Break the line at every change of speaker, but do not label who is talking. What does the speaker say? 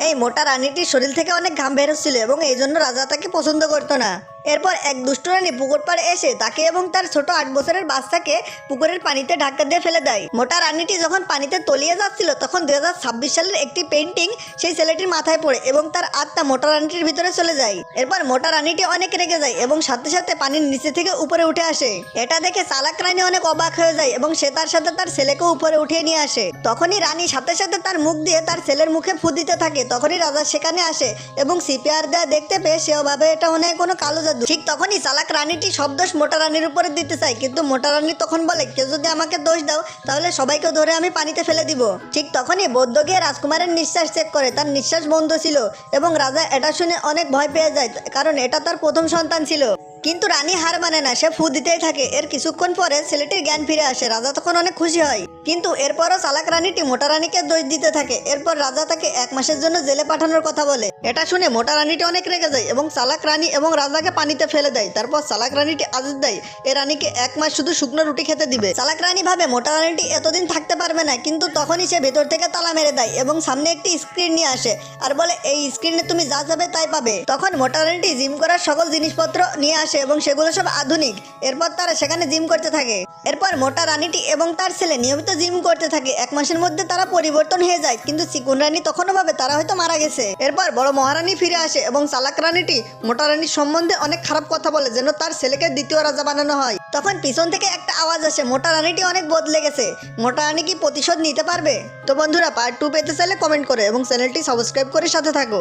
এই মোটা রানীটির শরীর থেকে অনেক ঘাম বেরোচ্ছিল এবং এই জন্য রাজা তাকে পছন্দ করতো না। এরপর এক দুষ্ট রানী পুকুর পাড়ে এসে তাকে এবং তার ছোট 8 বছরের বাচ্চাকে পুকুরের পানিতে ধাক্কা দিয়ে ফেলে দেয়। মোটা রানীটি যখন পানিতে তলিয়ে যাচ্ছিল তখন 2026 সালের একটি পেন্টিং সেই ছেলেটির মাথায় পড়ে এবং তার আত্মা মোটা রানীটির ভিতরে চলে যায়। এরপর মোটা রানীটি অনেক রেগে যায় এবং সাথে সাথে পানির নিচে থেকে উপরে উঠে আসে। এটা দেখে চালাক রানী অনেক অবাক হয়ে যায় এবং সে তার সাথে তার ছেলেকে উপরে উঠিয়ে নিয়ে আসে। তখনই রানী সাথে সাথে তার মুখ দিয়ে তার ছেলের মুখে ফু দিতে থাকে। তখনই রাজা সেখানে আসে এবং সিপিআর দেওয়া দেখতে পেয়ে সেও ভাবে এটা অনেক কোনো কালো জাদু। ঠিক তখনই চালাক রানীটি সব দোষ মোটা রানীর উপরে দিতে চায়, কিন্তু মোটা রানী তখন বলে কেউ যদি আমাকে দোষ দাও তাহলে সবাইকে ধরে আমি পানিতে ফেলে দিব। ঠিক তখনই বৌদ্ধ গিয়ে রাজকুমারের নিঃশ্বাস চেক করে, তার নিঃশ্বাস বন্ধ ছিল এবং রাজা এটা শুনে অনেক ভয় পেয়ে যায়, কারণ এটা তার প্রথম সন্তান ছিল। কিন্তু রানী হার মানে না, সে ফু দিতেই থাকে। এর কিছুক্ষণ পরে ছেলেটির জ্ঞান ফিরে আসে। রাজা তখন অনেক খুশি হয়, কিন্তু এরপরও চালাক রানীটি মোটা রানীকে দোষ দিতে থাকে। এরপর রাজা তাকে 1 মাসের জন্য জেলে পাঠানোর কথা বলে। এটা শুনে মোটা রানীটি অনেক রেগে যায় এবং চালাক রানী এবং রাজাকে পানিতে ফেলে দেয়। তারপর চালাক রানীটি আদেশ দেয় এই রানীকে 1 মাস শুধু শুকনো রুটি খেতে দিবে। চালাক রানী ভাবে মোটা রানীটি এতদিন থাকতে পারবে না, কিন্তু তখনই সে ভেতর থেকে তালা মেরে দেয় এবং সামনে একটি স্ক্রিন নিয়ে আসে আর বলে এই স্ক্রিনে তুমি যা যাবে তাই পাবে। তখন মোটা রানীটি জিম করার সকল জিনিসপত্র নিয়ে আসে এবং সেগুলো সব আধুনিক। এরপর তারা সেখানে জিম করতে থাকে। এরপর মোটা রানীটি এবং তার ছেলে নিয়মিত জিম করতে থাকে। 1 মাসের মধ্যে তারা পরিবর্তন হয়ে যায়, কিন্তু চিকুন রানী তখনও ভাবে তারা হয়তো মারা গেছে। এরপর বড় মহারানী ফিরে আসে এবং চালাক রানীটি মোটা রানীর সম্বন্ধে অনেক খারাপ কথা বলে যেন তার ছেলেকে দ্বিতীয় রাজা বানানো হয়। তখন পিছন থেকে একটা আওয়াজ আসে, মোটা রানীটি অনেক বদলে গেছে। মোটা রানী কি প্রতিশোধ নিতে পারবে? তো বন্ধুরা, পার্ট 2 পেতে চাইলে কমেন্ট করে এবং চ্যানেলটি সাবস্ক্রাইব করে সাথে থাকো।